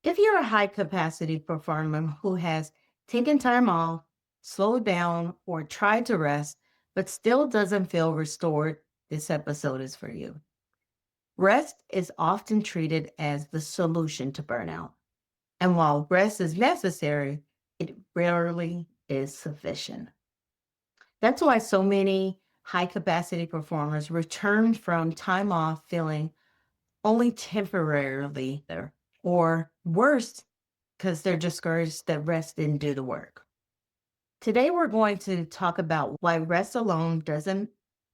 If you're a high capacity performer who has taken time off, slowed down, or tried to rest, but still doesn't feel restored, this episode is for you. Rest is often treated as the solution to burnout. And while rest is necessary, it rarely is sufficient. That's why so many high capacity performers return from time off feeling only temporarily there, or worse, because they're discouraged that rest didn't do the work. Today, we're going to talk about why rest alone doesn't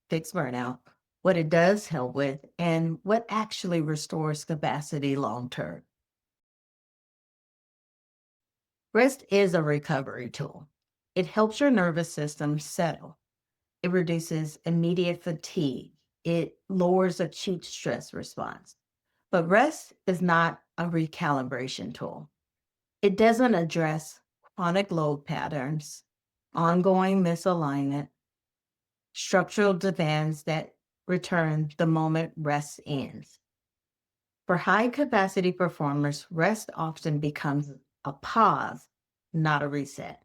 fix burnout, what it does help with, and what actually restores capacity long term. Rest is a recovery tool. It helps your nervous system settle. It reduces immediate fatigue. It lowers acute stress response. But rest is not a recalibration tool. It doesn't address chronic load patterns, ongoing misalignment, structural demands that return the moment rest ends. For high capacity performers, rest often becomes a pause, not a reset.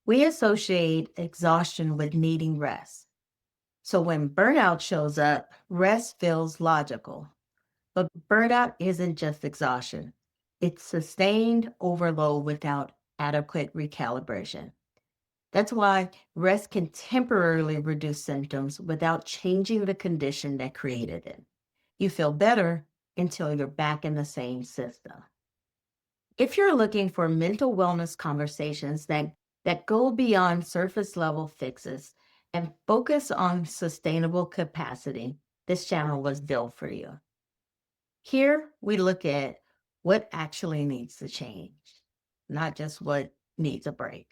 We associate exhaustion with needing rest. So when burnout shows up, rest feels logical. But burnout isn't just exhaustion, it's sustained overload without adequate recalibration. That's why rest can temporarily reduce symptoms without changing the condition that created it. You feel better until you're back in the same system. If you're looking for mental wellness conversations that go beyond surface level fixes and focus on sustainable capacity, this channel was built for you. Here, we look at what actually needs to change, not just what needs a break.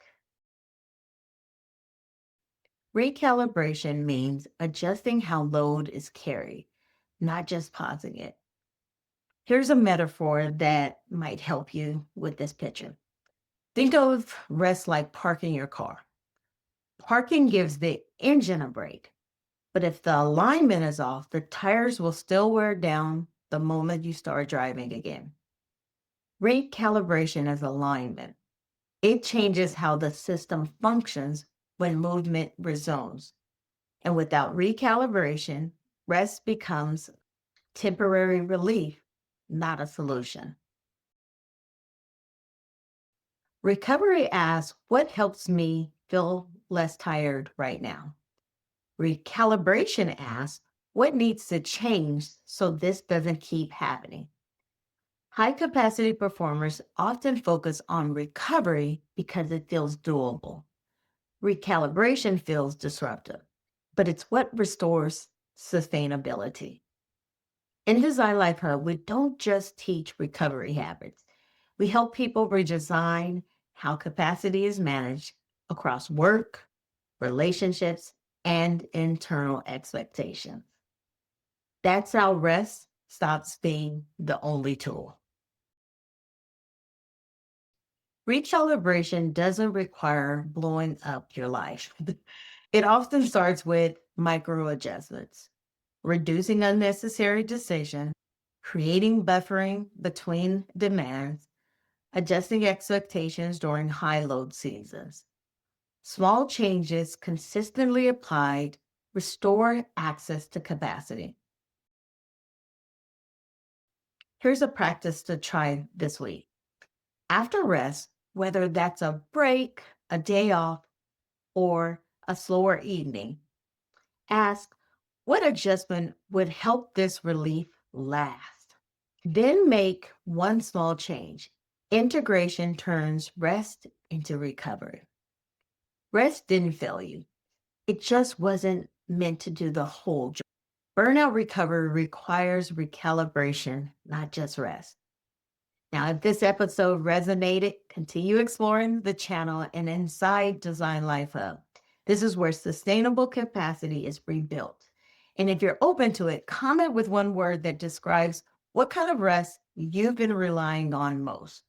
Recalibration means adjusting how load is carried, not just pausing it. Here's a metaphor that might help you with this picture. Think of rest like parking your car. Parking gives the engine a break, but if the alignment is off, the tires will still wear down the moment you start driving again. Recalibration is alignment. It changes how the system functions when movement resumes. And without recalibration, rest becomes temporary relief, not a solution. Recovery asks, what helps me feel less tired right now? Recalibration asks, what needs to change so this doesn't keep happening? High capacity performers often focus on recovery because it feels doable. Recalibration feels disruptive, but it's what restores sustainability. In Design Life Hub, we don't just teach recovery habits. We help people redesign how capacity is managed across work, relationships, and internal expectations. That's how rest stops being the only tool. Recalibration doesn't require blowing up your life. It often starts with micro adjustments, reducing unnecessary decision, creating buffering between demands, adjusting expectations during high load seasons. Small changes consistently applied restore access to capacity. Here's a practice to try this week. After rest, whether that's a break, a day off, or a slower evening, ask what adjustment would help this relief last. Then make one small change. Integration turns rest into recovery. Rest didn't fail you. It just wasn't meant to do the whole job. Burnout recovery requires recalibration, not just rest. Now, if this episode resonated, continue exploring the channel and inside Design Life Hub. This is where sustainable capacity is rebuilt. And if you're open to it, comment with one word that describes what kind of rest you've been relying on most.